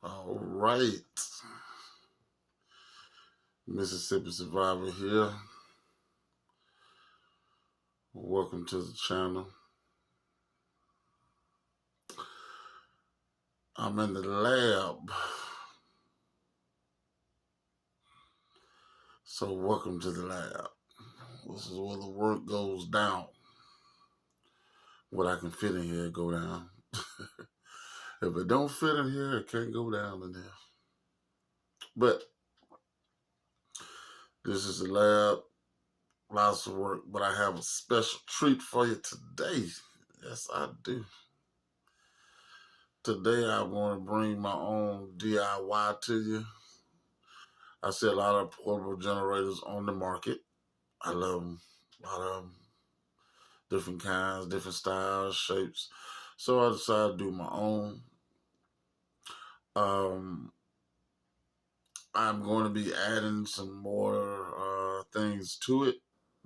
All right. Mississippi Survivor here. Welcome to the channel. I'm in the lab. So welcome to the lab. This is where the work goes down. What I can fit in here go down. If it don't fit in here, it can't go down in there. But this is the lab. Lots of work, but I have a special treat for you today. Yes, I do. Today I'm going to bring my own DIY to you. I see a lot of portable generators on the market. I love them. A lot of them. Different kinds, different styles, shapes. So I decided to do my own. I'm going to be adding some more things to it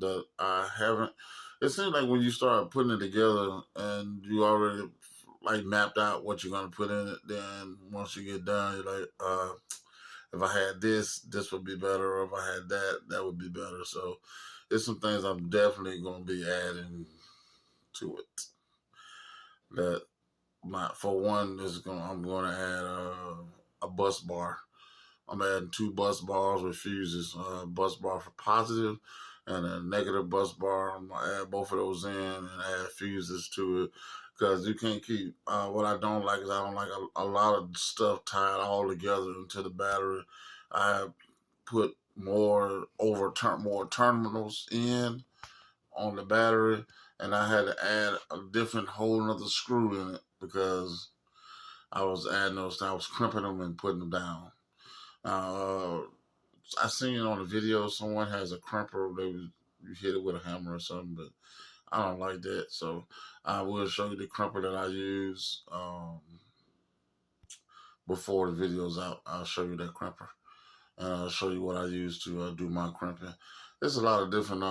that I haven't. It seems like when you start putting it together and you already like mapped out what you're going to put in it, then once you get done, you're like, if I had this would be better, or if I had that would be better. So there's some things I'm definitely going to be adding to it. That for one, I'm going to add a bus bar. I'm adding 2 bus bars with fuses. Bus bar for positive and a negative bus bar. I'm going to add both of those in and add fuses to it. Because you can't keep, what I don't like is I don't like a lot of stuff tied all together into the battery. I have put more terminals in on the battery, and I had to add a different whole nother screw in it because I was adding those, I was crimping them and putting them down. I seen it on a video, someone has a crimper, you hit it with a hammer or something, but I don't like that. So I will show you the crimper that I use before the video's out. I'll show you that crimper. And I'll show you what I use to do my crimping. There's a lot of different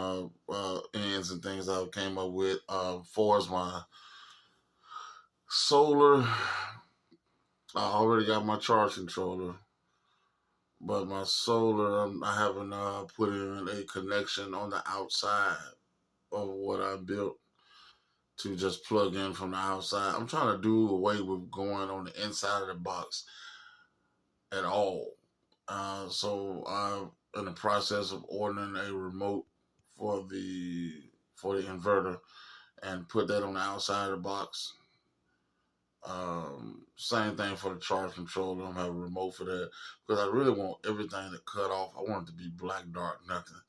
ends and things I came up with. For as my solar, I already got my charge controller. But my solar, I haven't put in a connection on the outside of what I built to just plug in from the outside. I'm trying to do away with going on the inside of the box at all. So I'm in the process of ordering a remote for the inverter and put that on the outside of the box. Same thing for the charge controller. I'm having a remote for that because I really want everything to cut off. I want it to be black, dark, nothing,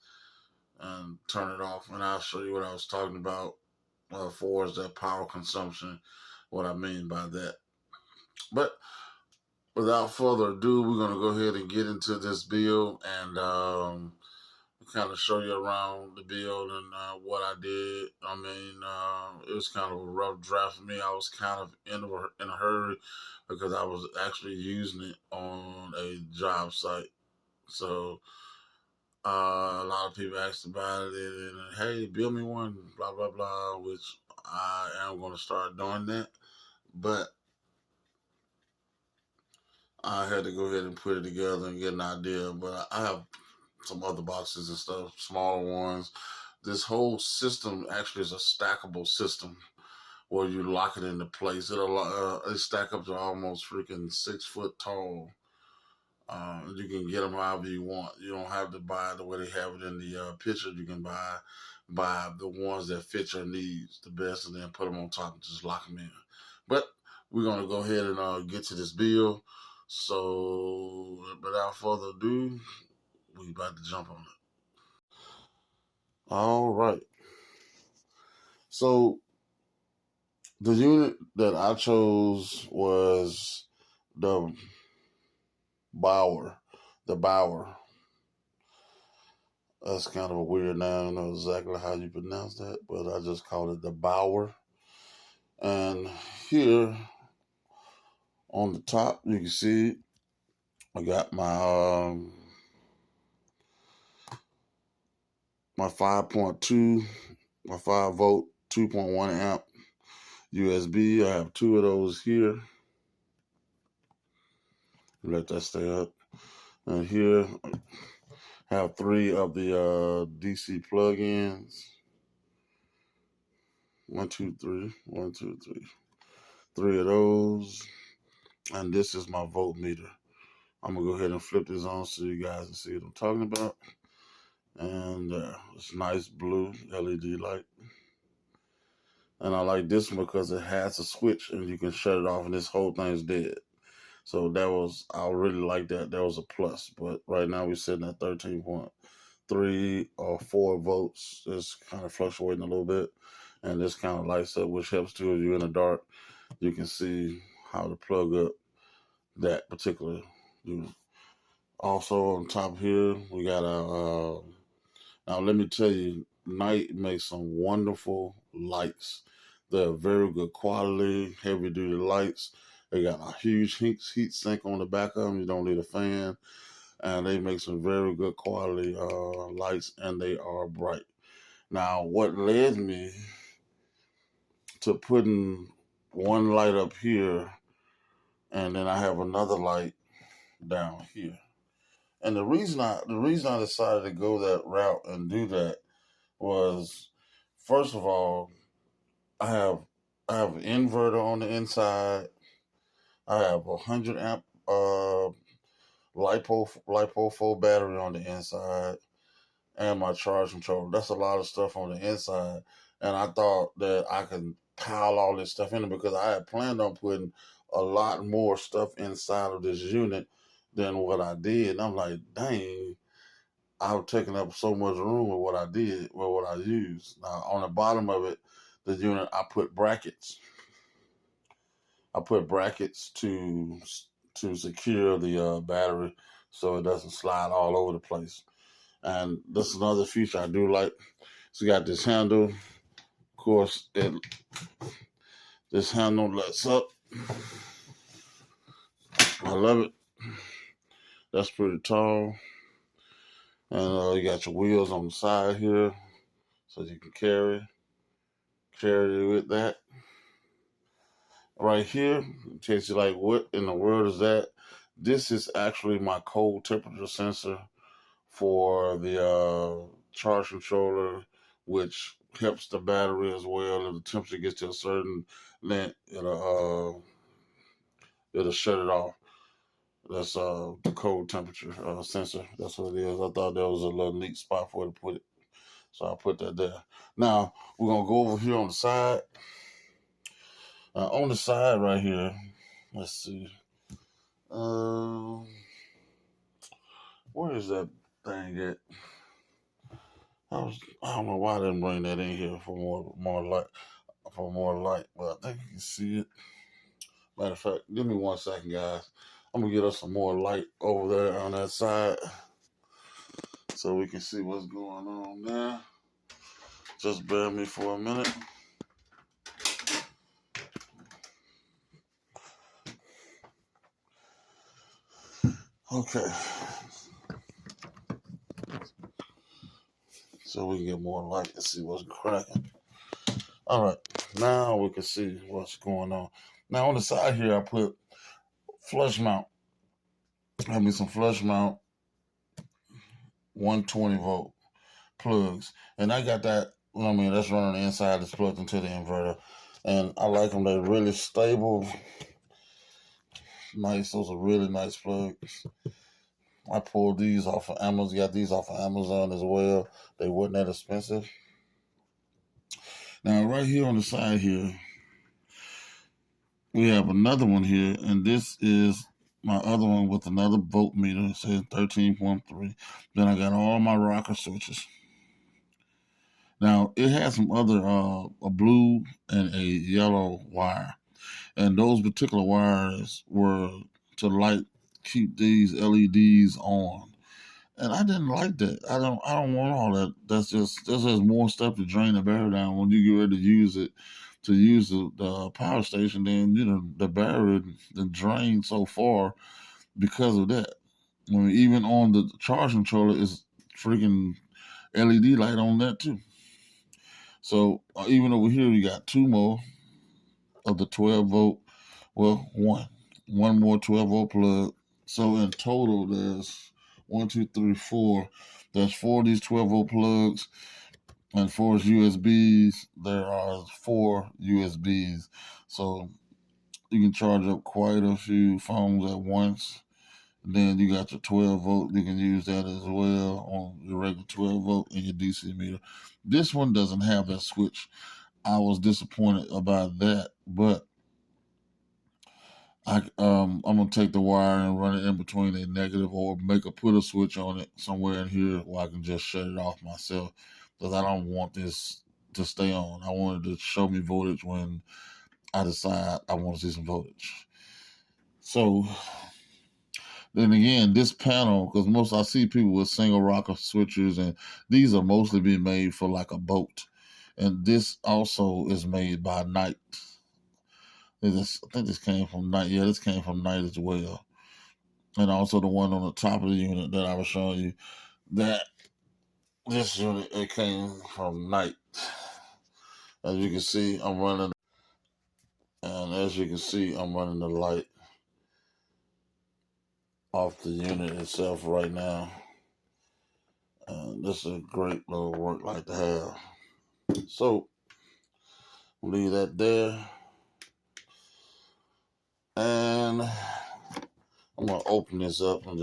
and turn it off. And I'll show you what I was talking about for as that power consumption, what I mean by that. But without further ado, we're going to go ahead and get into this build and kind of show you around the build and what I did. I mean, it was kind of a rough draft for me. I was kind of in a hurry because I was actually using it on a job site. So a lot of people asked about it and, hey, build me one, blah, blah, blah, which I am going to start doing that. But I had to go ahead and put it together and get an idea. But I have some other boxes and stuff, smaller ones. This whole system actually is a stackable system where you lock it into place. It stack up to almost freaking 6 foot tall. You can get them however you want. You don't have to buy the way they have it in the picture. You can buy the ones that fit your needs the best, and then put them on top and just lock them in. But we're gonna go ahead and get to this build. So without further ado, we about to jump on it. All right. So the unit that I chose was the Bauer. The Bauer. That's kind of a weird name. I don't know exactly how you pronounce that, but I just call it the Bauer. And here on the top, you can see I got my 5.2, my 5 volt, 2.1 amp USB. I have 2 of those here. Let that stay up. And here have 3 of the DC plugins. 1, 2, 3. 1, 2, 3. 3 of those. And this is my voltmeter. I'm gonna go ahead and flip this on so you guys can see what I'm talking about. And it's nice blue LED light. And I like this one because it has a switch and you can shut it off and this whole thing's dead. So I really like that. That was a plus. But right now we're sitting at 13.3 or 4 volts. It's kind of fluctuating a little bit. And this kind of lights up, which helps too. If you're in the dark, you can see how to plug up that particular unit. Also on top here, we got a, now let me tell you, Knight makes some wonderful lights. They're very good quality, heavy duty lights. They got a huge heat sink on the back of them. You don't need a fan. And they make some very good quality lights, and they are bright. Now, what led me to putting one light up here, and then I have another light down here. And the reason I decided to go that route and do that was, first of all, I have an inverter on the inside. I have a 100 amp LiPo 4 battery on the inside, and my charge controller. That's a lot of stuff on the inside, and I thought that I could pile all this stuff in it because I had planned on putting a lot more stuff inside of this unit than what I did. And I'm like, dang, I've taken up so much room with what I did, with what I used. Now, on the bottom of it, the unit, I put brackets. I put brackets to secure the battery so it doesn't slide all over the place. And this is another feature I do like. So you got this handle. Of course, this handle lets up. I love it. That's pretty tall. And you got your wheels on the side here, so you can carry with that. Right here, in case you're like, what in the world is that? This is actually my cold temperature sensor for the charge controller, which helps the battery as well. If the temperature gets to a certain length, it'll shut it off. That's the cold temperature sensor. That's what it is. I thought that was a little neat spot for it to put it, so I put that there. Now we're gonna go over here on the side. On the side right here, let's see. Where is that thing at? I don't know why I didn't bring that in here for more light. But I think you can see it. Matter of fact, give me 1 second, guys. I'm gonna get us some more light over there on that side so we can see what's going on there. Just bear with me for a minute. Okay. So we can get more light and see what's cracking. All right, now we can see what's going on. Now on the side here, I put flush mount. Have me some flush mount 120 volt plugs, and I got that. I mean, that's running the inside. It's plugged into the inverter, and I like them. They're really stable, nice. Those are really nice plugs. I pulled these off of Amazon. Got these off of Amazon as well. They weren't that expensive. Now, right here on the side here, we have another one here, and this is my other one with another voltmeter. It says 13.3. Then I got all my rocker switches. Now, it has some other, a blue and a yellow wire. And those particular wires were to keep these LEDs on. And I didn't like that. I don't want all that. That's just more stuff to drain the battery down. When you get ready to use the power station, then the battery drained so far because of that. I mean, even on the charge controller is freaking LED light on that too. So even over here, we got 2 more of the 12 volt. Well, one more 12 volt plug So in total, there's 1, 2, 3, 4. There's 4 of these 12-volt plugs and 4 USBs. There are 4 USBs. So you can charge up quite a few phones at once. Then you got your 12-volt. You can use that as well on your regular 12-volt and your DC meter. This one doesn't have that switch. I was disappointed about that, but I'm gonna take the wire and run it in between a negative, or put a switch on it somewhere in here where I can just shut it off myself, because I don't want this to stay on. I wanted to show me voltage when I decide I want to see some voltage. So then again, this panel, because I see people with single rocker switchers, and these are mostly being made for like a boat, and this also is made by Knight. I think this came from Knight. Yeah, this came from Knight as well. And also the one on the top of the unit that I was showing you, that this unit, it came from Knight. As you can see, I'm running, and as you can see, I'm running the light off the unit itself right now. And this is a great little work light to have. So, leave that there. And I'm going to open this up and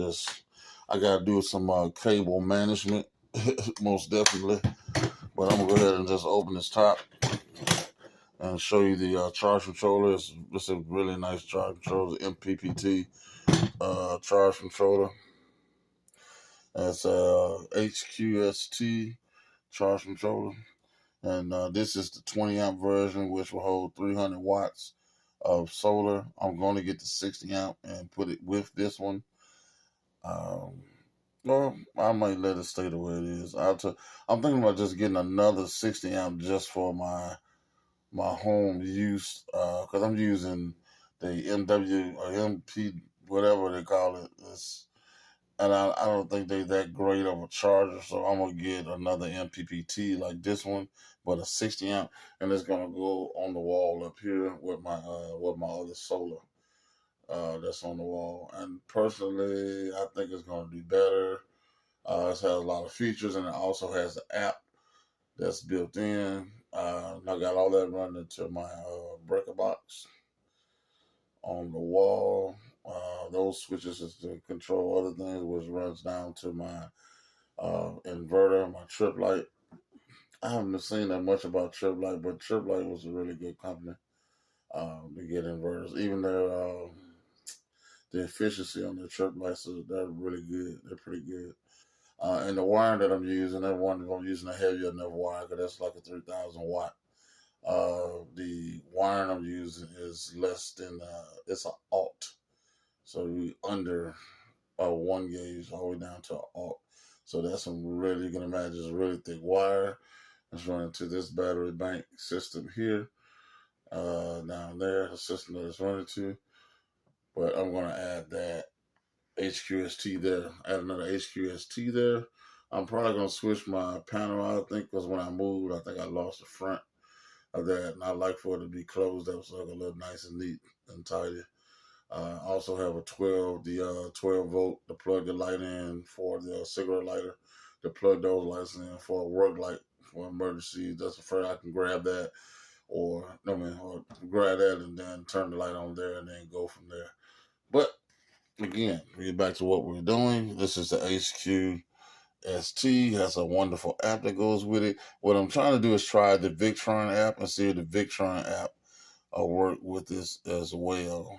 I got to do some cable management, most definitely. But I'm going to go ahead and just open this top and show you the charge controller. It's a really nice charge controller, the MPPT charge controller. That's a HQST charge controller. And this is the 20 amp version, which will hold 300 watts of solar. I'm going to get the 60 amp and put it with this one. Well, I might let it stay the way it is. I'm thinking about just getting another 60 amp just for my home use, because I'm using the MW or MP, whatever they call it. And I don't think they're that great of a charger, so I'm gonna get another MPPT like this one, but a 60 amp, and it's gonna go on the wall up here with my other solar that's on the wall. And personally, I think it's gonna do better. It has a lot of features, and it also has the app that's built in. I got all that running into my breaker box on the wall. Those switches is to control other things, which runs down to my inverter, my Trip Light. I haven't been saying that much about Trip Light, but Trip Light was a really good company to get inverters. Even the efficiency on the Trip Lights, they're really good. They're pretty good. And the wiring that I'm using, I'm using a heavier enough wire, because that's like a 3,000 watt. The wiring I'm using is less than, it's an alt. So we under 1 gauge all the way down to an alt. So that's some really, you can imagine, it's a really thick wire. It's running to this battery bank system here. Down there, the system that it's running to. But I'm going to add that HQST there. Add another HQST there. I'm probably going to switch my panel out, I think, because when I moved, I think I lost the front of that, and I like for it to be closed up so it can look nice and neat and tidy. I also have a 12 volt to plug the light in for the cigarette lighter, to plug those lights in for a work light for emergency. That's the first I can grab that, or grab that and then turn the light on there and then go from there. But again, we get back to what we're doing. This is the HQST. Has a wonderful app that goes with it. What I'm trying to do is try the Victron app and see if the Victron app will work with this as well.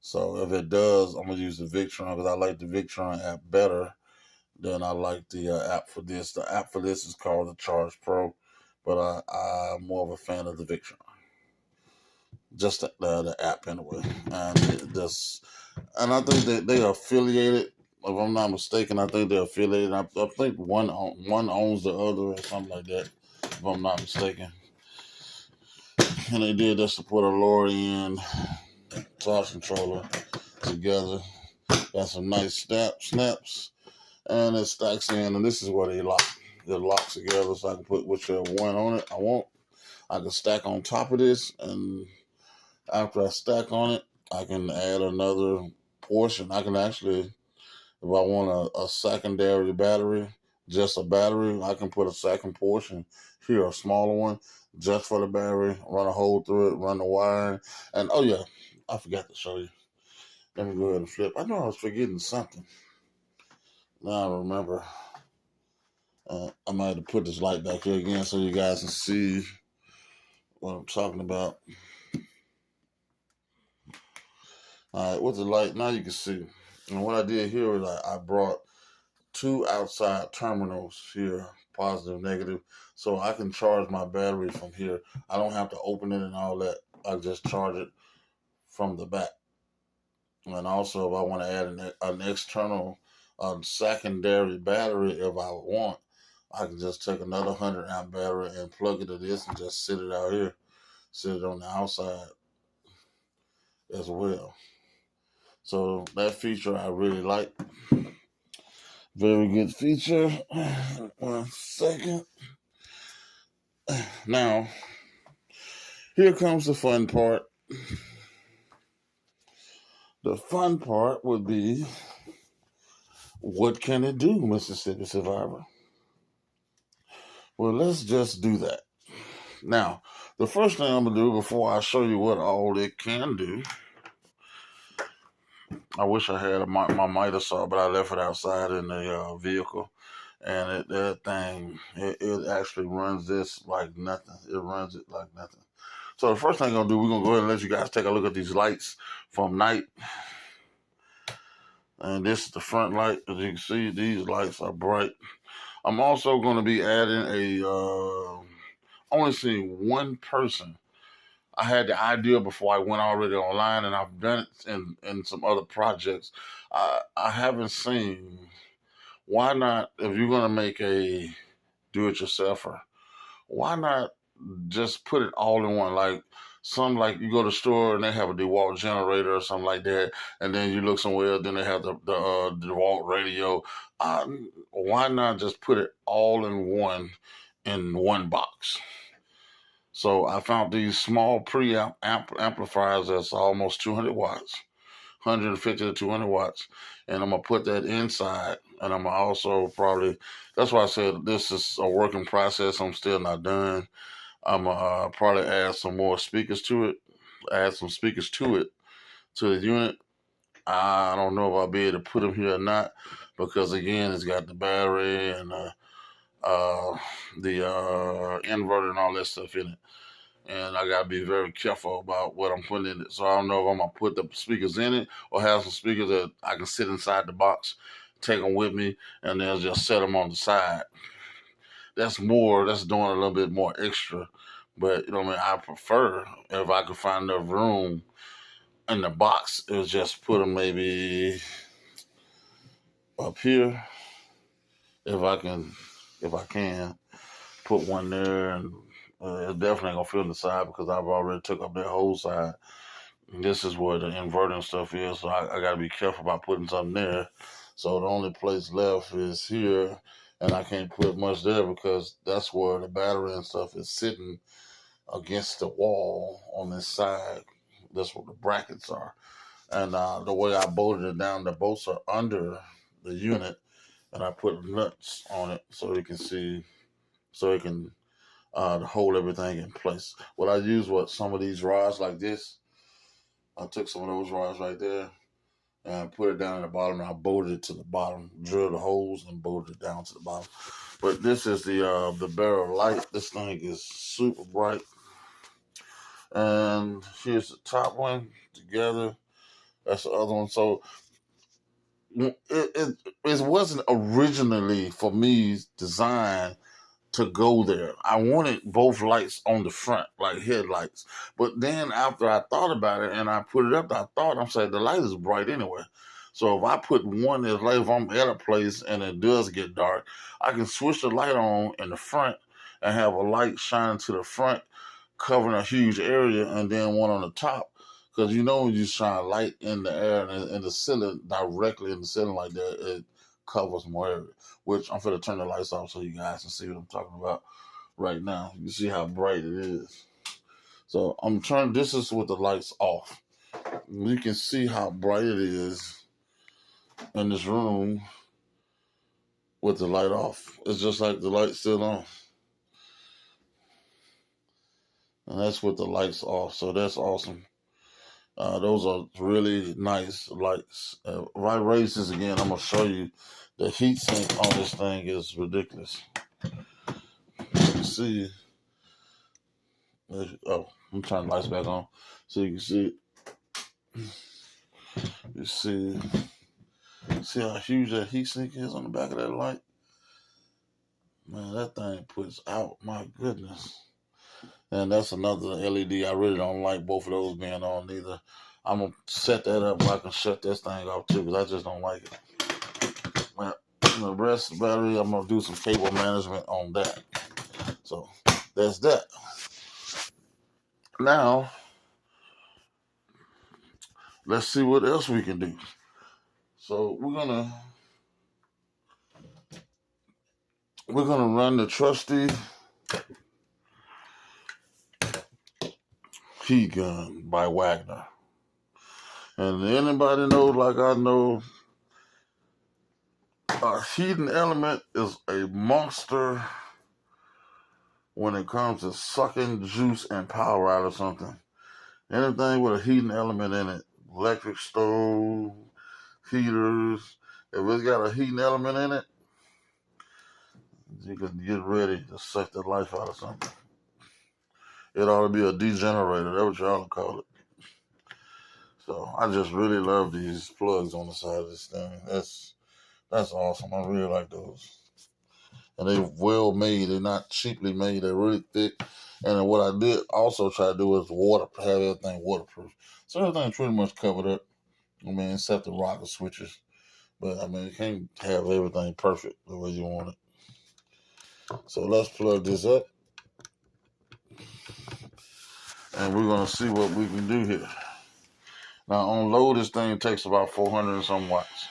So if it does, I'm going to use the Victron, because I like the Victron app better than I like the app for this. The app for this is called the Charge Pro, but I'm more of a fan of the Victron. Just the app anyway. And I think they are affiliated. If I'm not mistaken, I think they're affiliated. I think one owns the other or something like that, if I'm not mistaken. And they did this to put a lower end charge controller together. Got some nice snaps, and it stacks in, and this is where they lock. It locks together, so I can put whichever one on it I want. I can stack on top of this, and after I stack on it, I can add another portion. I can actually, if I want a secondary battery, just a battery, I can put a second portion here, a smaller one, just for the battery, run a hole through it, run the wire. And oh yeah, I forgot to show you. Let me go ahead and flip. I know I was forgetting something. Now I remember. I might have to put this light back here again so you guys can see what I'm talking about. All right, with the light, now you can see. And what I did here is I brought two outside terminals here, positive, negative, so I can charge my battery from here. I don't have to open it and all that. I just charge it from the back. And also, if I want to add an external secondary battery, if I want, I can just take another 100 amp battery and plug it to this and just sit it out here, sit it on the outside as well. So that feature I really like. Very good feature. 1 second. Now, here comes the fun part. The fun part would be, what can it do, Mississippi Survivor? Well, let's just do that. Now, the first thing I'm going to do before I show you what all it can do, I wish I had my Midas saw, but I left it outside in the vehicle. And that thing, it actually runs this like nothing. It runs it like nothing. So the first thing I'm going to do, we're going to go ahead and let you guys take a look at these lights from night. And this is the front light. As you can see, these lights are bright. I'm also going to be adding only seen one person. I had the idea before I went already online, and I've done it in some other projects. I haven't seen, why not, if you're going to make a do-it-yourselfer, why not just put it all in one? Like you go to the store and they have a DeWalt generator or something like that, and then you look somewhere, then they have the DeWalt radio. Why not just put it all in one box? So I found these small preamp amplifiers that's almost 200 watts, 150 to 200 watts, and I'm gonna put that inside. And I'm also that's why I said this is a working process. I'm still not done. I'm gonna probably add some more speakers to it, to the unit. I don't know if I'll be able to put them here or not, because again, it's got the battery and the inverter and all that stuff in it. And I gotta be very careful about what I'm putting in it. So I don't know if I'm gonna put the speakers in it or have some speakers that I can sit inside the box, take them with me, and then just set them on the side. That's doing a little bit more extra. But, I prefer, if I could find enough room in the box, is just put them maybe up here. If I can put one there, and it's definitely gonna fill the side because I've already took up that whole side. And this is where the inverter stuff is, so I gotta be careful about putting something there. So the only place left is here, and I can't put much there because that's where the battery and stuff is sitting against the wall on this side. That's where the brackets are. And the way I bolted it down, the bolts are under the unit, and I put nuts on it so it can hold everything in place. What I use some of these rods like this. I took some of those rods right there and put it down at the bottom, and I bolted it to the bottom, drilled the holes and bolted it down to the bottom. But this is the barrel light. This thing is super bright. And here's the top one together. That's the other one. So it wasn't originally for me designed to go there. I wanted both lights on the front, like headlights. But then after I thought about it and I put it up, I'm saying the light is bright anyway. So if I put one as late, if I'm at a place and it does get dark, I can switch the light on in the front and have a light shining to the front, covering a huge area, and then one on the top. Because when you shine light in the air and in the ceiling, directly in the ceiling like that, it covers more area. Which I'm going to turn the lights off so you guys can see what I'm talking about right now. You see how bright it is. So this is with the lights off. you can see how bright it is in this room with the light off. It's just like the light's still on. And that's with the lights off. So that's awesome. Those are really nice lights. If I raise this again, I'm going to show you the heat sink on this thing is ridiculous. You can see. Oh, I'm turning the lights back on so you can see. You see how huge that heat sink is on the back of that light? Man, that thing puts out. My goodness. And that's another LED. I really don't like both of those being on either. I'm going to set that up where I can shut this thing off too, because I just don't like it. Well, the rest of the battery, I'm going to do some cable management on that. So that's that. Now, let's see what else we can do. So we're gonna run the trusty heat gun by Wagner. And anybody knows, like I know, a heating element is a monster when it comes to sucking juice and power out of something. Anything with a heating element in it, electric stove, heaters, if it's got a heating element in it, you can get ready to suck the life out of something. It ought to be a degenerator. That's what y'all call it. So I just really love these plugs on the side of this thing. That's awesome. I really like those. And they're well made. They're not cheaply made. They're really thick. And then what I did also try to do is have everything waterproof. So everything's pretty much covered up. I mean, except the rocker switches. But I mean, you can't have everything perfect the way you want it. So let's plug this up. And we're going to see what we can do here. Now, on low, this thing takes about 400 and some watts.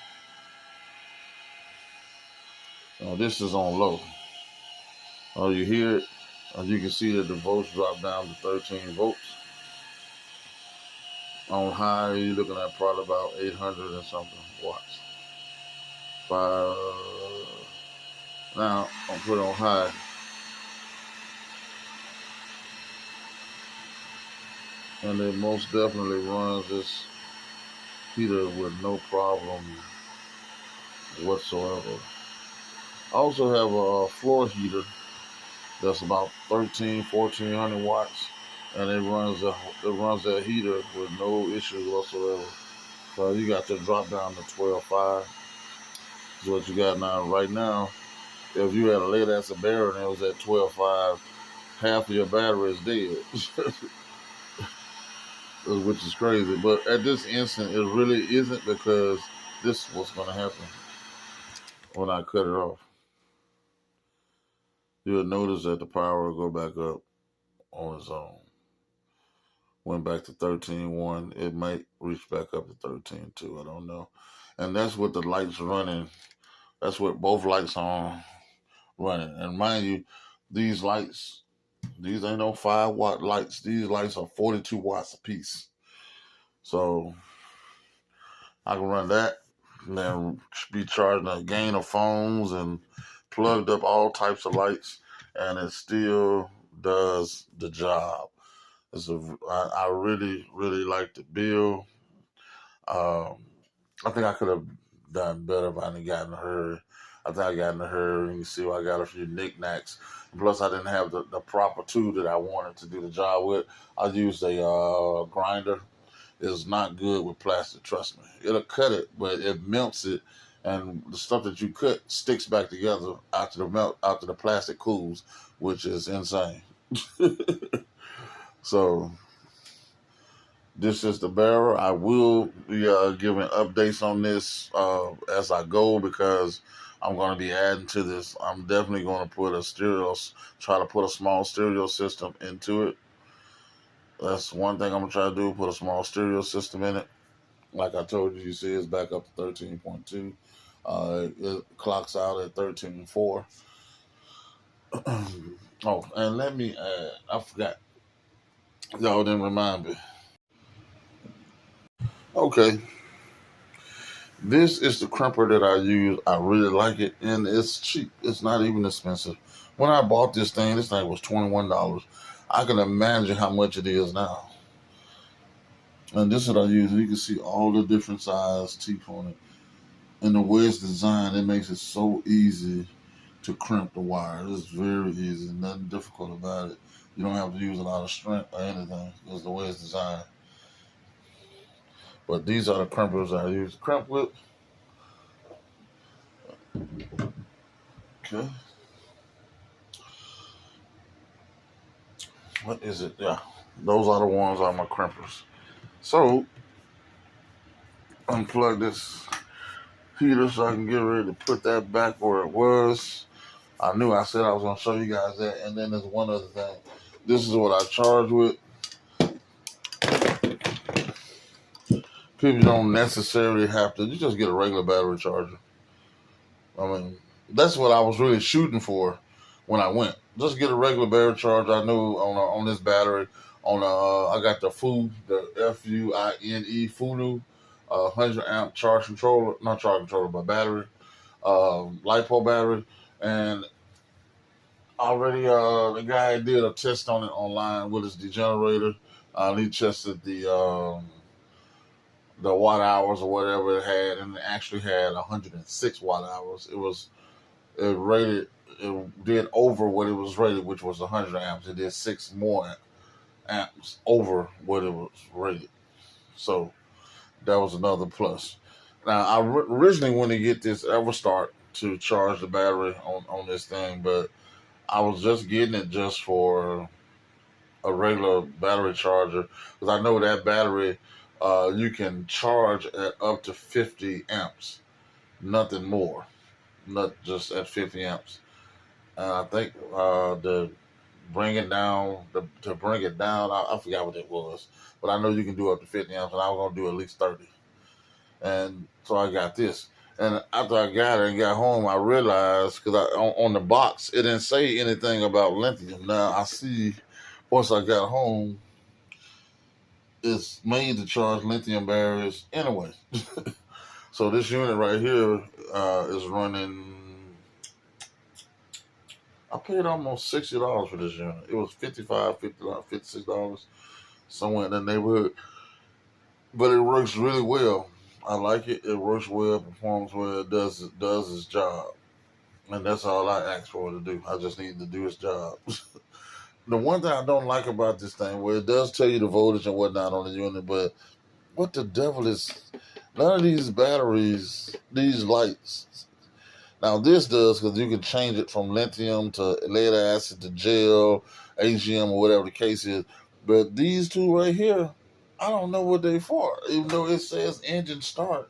Now, this is on low. You hear it. You can see that the volts drop down to 13 volts. On high, you're looking at probably about 800 and something watts. Now, I'll put it on high. And it most definitely runs this heater with no problem whatsoever. I also have a floor heater that's about 1400 watts, and it runs that heater with no issues whatsoever. So you got to drop down to 12.5. Is what you got now. Right now, if you had a lead acid barrel and it was at 12.5, half of your battery is dead. Which is crazy. But at this instant, it really isn't, because this is what's going to happen when I cut it off. You'll notice that the power will go back up on its own. Went back to 13.1. It might reach back up to 13.2. I don't know. And that's what the light's running. That's what both lights are on running. And mind you, these lights, these ain't no 5-watt lights. These lights are 42 watts a piece. So I can run that, and then be charging a gain of phones and plugged up all types of lights, and it still does the job. I really, really like the build. I think I could have done better if I hadn't gotten in a hurry. I think I got in a hurry. You can see I got a few knickknacks. Plus, I didn't have the proper tool that I wanted to do the job with. I used a grinder. It's not good with plastic, trust me. It'll cut it, but it melts it, and the stuff that you cut sticks back together after the plastic cools, which is insane. So this is the barrel. I will be giving updates on this as I go, because I'm going to be adding to this. I'm definitely going to try to put a small stereo system into it. That's one thing I'm going to try to do, put a small stereo system in it. Like I told you see it's back up to 13.2. It clocks out at 13.4. Oh, and let me add, I forgot. Y'all didn't remind me. Okay, this is the crimper that I use. I really like it, and it's cheap. It's not even expensive. When I bought this thing was $21. I can imagine how much it is now. And this is what I use. You can see all the different size teeth on it. And the way it's designed, it makes it so easy to crimp the wire. It's very easy, nothing difficult about it. You don't have to use a lot of strength or anything. It's the way it's designed. But these are the crimpers I use to crimp with. Okay. What is it? Yeah. Those are the ones on my crimpers. So unplug this heater so I can get ready to put that back where it was. I said I was gonna show you guys that, and then there's one other thing. This is what I charge with. People don't necessarily have to. You just get a regular battery charger. I mean, that's what I was really shooting for when I went. Just get a regular battery charger. I knew on this battery. I got the FUINE FUNU 100 amp charge controller, not charge controller, but battery, LiPo battery, and already the guy did a test on it online with his degenerator. He tested the watt hours or whatever it had, and it actually had 106 watt hours. It did over what it was rated, which was 100 amps. It did 6 more amps over what it was rated. So that was another plus. Now, I originally wanted to get this EverStart to charge the battery on this thing, but I was just getting it just for a regular battery charger because I know that battery you can charge at up to 50 amps, nothing more, not just at 50 amps. And I think to bring it down, I forgot what it was, but I know you can do up to 50 amps, and I was gonna do at least 30. And so I got this. And after I got it and got home, I realized because on the box it didn't say anything about lithium. Now I see once I got home, it's made to charge lithium batteries anyway. So this unit right here is running. I paid almost $60 for this unit. It was $55, $50, $56, somewhere in that neighborhood. But it works really well. I like it. It works well, performs well, it does its job. And that's all I asked for it to do. I just need to do its job. The one thing I don't like about this thing, well, it does tell you the voltage and whatnot on the unit, but what the devil is none of these batteries, these lights. Now this does because you can change it from lithium to lead acid to gel, AGM or whatever the case is. But these two right here, I don't know what they for. Even though it says engine start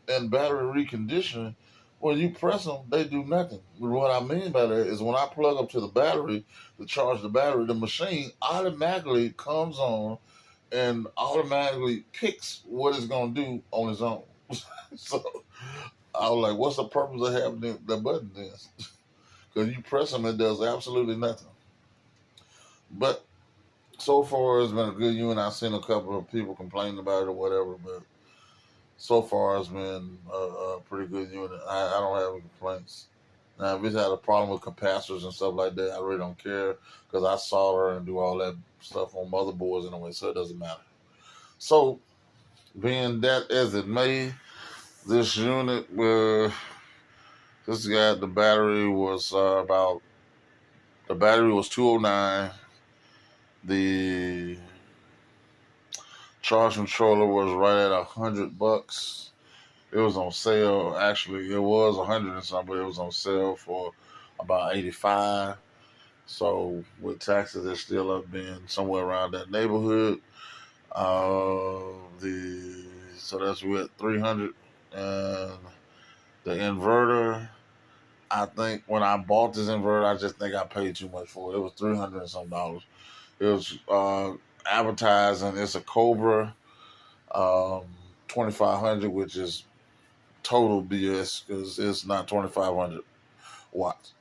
and battery reconditioning, when you press them, they do nothing. But what I mean by that is when I plug up to the battery to charge the battery, the machine automatically comes on and automatically picks what it's going to do on its own. So I was like, what's the purpose of having the button then? Because you press them, it does absolutely nothing. But so far, it's been a good unit. I've seen a couple of people complaining about it or whatever, but so far, it's been a pretty good unit. I don't have any complaints. Now, if it's had a problem with capacitors and stuff like that, I really don't care because I solder and do all that stuff on motherboards anyway, so it doesn't matter. So, being that as it may, this unit, this guy, the battery was 209. The charge controller was right at $100. It was on sale. Actually, it was 100 and something, but it was on sale for about 85. So with taxes, it's still up being somewhere around that neighborhood. So that's with 300 and the inverter. I think when I bought this inverter, I just think I paid too much for it. It was $300 and some dollars. It was advertising. It's a Cobra 2500, which is total BS because it's not 2500 watts.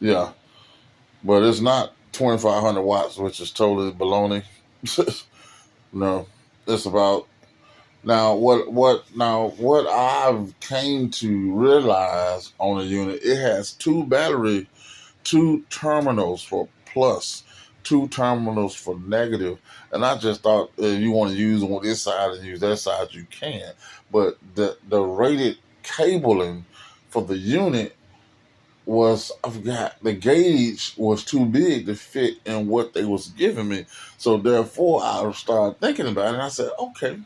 Yeah, but it's not 2500 watts, which is totally baloney. No, it's about What I've came to realize on a unit, it has two terminals for plus, two terminals for negative, and I just thought if you want to use on this side and use that side, you can. But the rated cabling for the unit was, I forgot, the gauge was too big to fit in what they was giving me. So therefore, I started thinking about it, and I said, okay,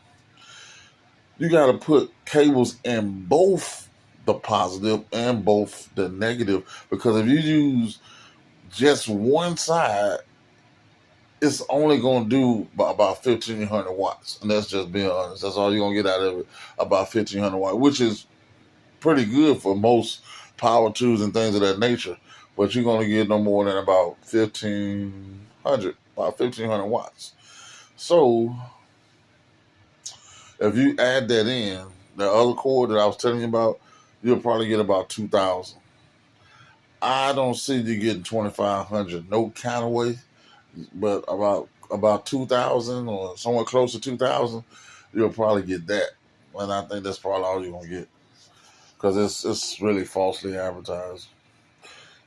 you got to put cables in both the positive and both the negative, because if you use just one side, it's only going to do about 1,500 watts. And that's just being honest. That's all you're going to get out of it, about 1,500 watts, which is pretty good for most power tools and things of that nature. But you're going to get no more than about 1,500 watts. So if you add that in, the other cord that I was telling you about, you'll probably get about 2,000. I don't see you getting 2,500 no kind of way, but about 2,000 or somewhere close to 2,000, you'll probably get that. And I think that's probably all you're gonna get, because it's really falsely advertised.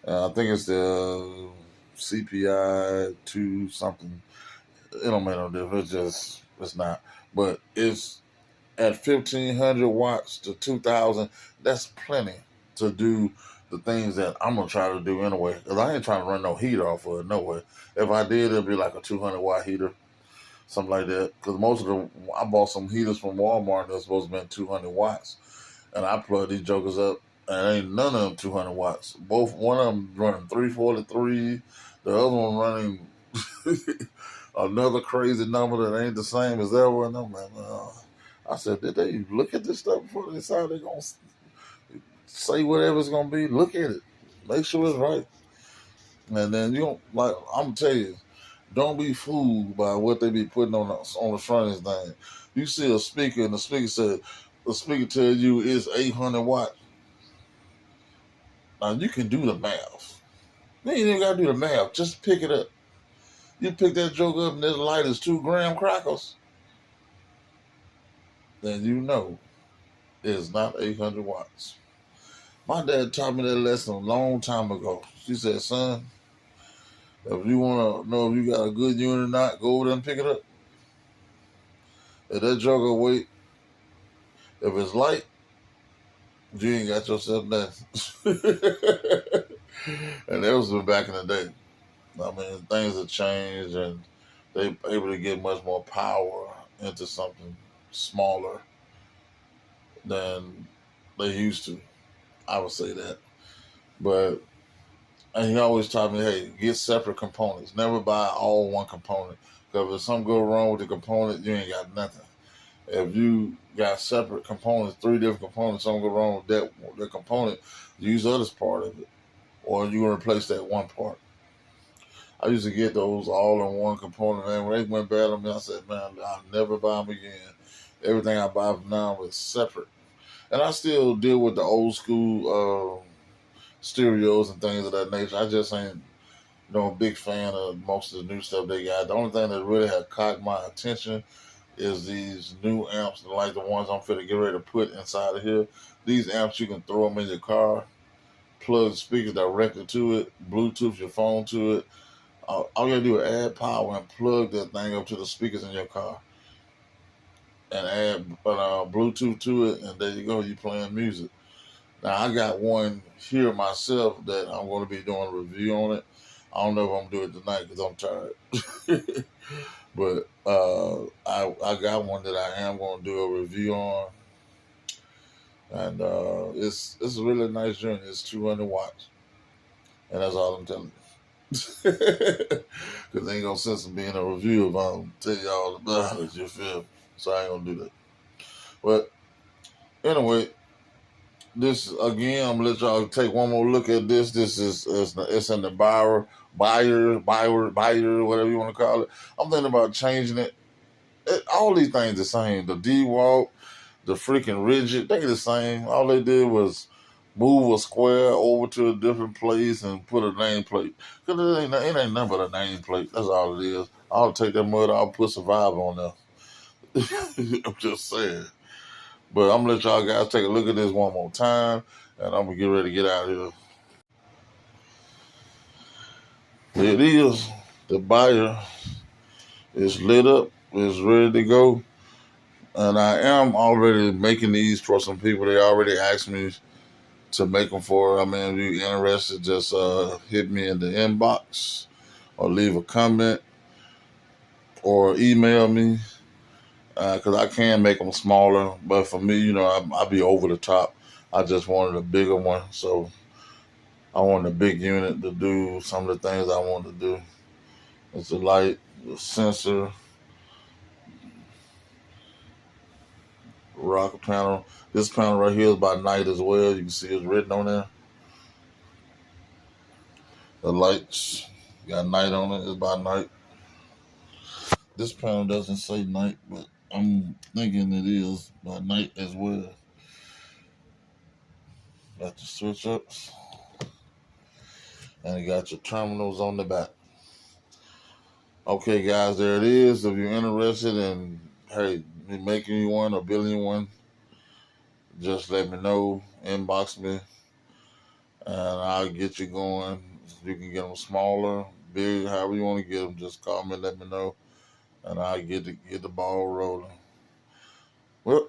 I think it's the CPI 2 something. It don't make no difference. It's not. But it's at 1,500 watts to 2,000. That's plenty to do the things that I'm gonna try to do anyway. Cause I ain't trying to run no heater off of it. No way. If I did, it'd be like a 200 watt heater, something like that. Cause most of I bought some heaters from Walmart that's supposed to be 200 watts, and I plugged these jokers up, and ain't none of them 200 watts. One of them running 343, the other one running another crazy number that ain't the same as that one. I'm like, I said, did they look at this stuff before they decide they're gonna say whatever it's gonna be? Look at it, make sure it's right, and then you don't, like, I'm gonna tell you, don't be fooled by what they be putting on the front of this thing. You see a speaker, and the speaker tell you it's 800 watts. Now you can do the math. You ain't even gotta do the math. Just pick it up. You pick that joke up, and this light is 2 graham crackers. Then you know it's not 800 watts. My dad taught me that lesson a long time ago. She said, son, if you want to know if you got a good unit or not, go over there and pick it up. If that joker weight, if it's light, you ain't got yourself nothing. And that was back in the day. I mean, things have changed, and they're able to get much more power into something smaller than they used to. I would say that. But and he always taught me, hey, get separate components. Never buy all one component. Because if something go wrong with the component, you ain't got nothing. If you got separate components, 3 different components, something go wrong with that component, use the other part of it. Or you can replace that one part. I used to get those all in one component, man. When they went bad on me, I said, man, I'll never buy them again. Everything I buy from now is separate. And I still deal with the old school stereos and things of that nature. I just ain't a big fan of most of the new stuff they got. The only thing that really had caught my attention is these new amps, like the ones I'm finna get ready to put inside of here. These amps, you can throw them in your car, plug the speakers directly to it, Bluetooth your phone to it. All you gotta do is add power and plug that thing up to the speakers in your car, and add Bluetooth to it, and there you go, you playing music. Now I got one here myself that I'm going to be doing a review on it. I don't know if I'm gonna do it tonight because I'm tired. But I got one that I am going to do a review on, and it's a really nice journey. It's 200 watts, and that's all I'm telling you. Because ain't gonna sense in being a review if I don't tell y'all about it. You feel? So I ain't gonna do that. But anyway, this again, I'm gonna let y'all take one more look at this. This is it's in the buyer, whatever you want to call it. I'm thinking about changing it. All these things the same. The D-Walk, the freaking Rigid, they the same. All they did was move a square over to a different place and put a nameplate. Cause it ain't nothing but a nameplate. That's all it is. I'll take that mud, I'll put Survivor on there. I'm just saying. But I'm gonna let y'all guys take a look at this one more time, and I'm gonna get ready to get out of here. There it is. The buyer is lit up. It's ready to go. And I am already making these for some people. They already asked me to make them for. I mean, if you're interested, just hit me in the inbox or leave a comment or email me because I can make them smaller. But for me, I'll be over the top. I just wanted a bigger one. So I wanted a big unit to do some of the things I want to do. It's the light, the sensor, rocker panel. This panel right here is by night as well. You can see it's written on there. The lights got night on it. It's by night. This panel doesn't say night, but I'm thinking it is by night as well. Got the switch ups. And you got your terminals on the back. Okay, guys, there it is. If you're interested in, hey, me making you one or building you one, just let me know. Inbox me, and I'll get you going. You can get them smaller, big, however you want to get them. Just call me, let me know, and I'll get the ball rolling. Well,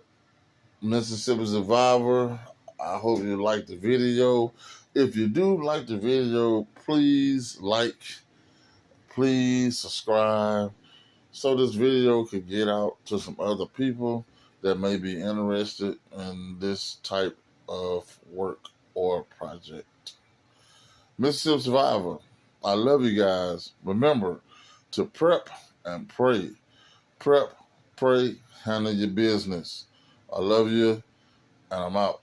Mississippi Survivor, I hope you liked the video. If you do like the video, please like, please subscribe, so this video could get out to some other people that may be interested in this type of work or project. Mississippi Survivor, I love you guys. Remember to prep and pray. Prep, pray, handle your business. I love you, and I'm out.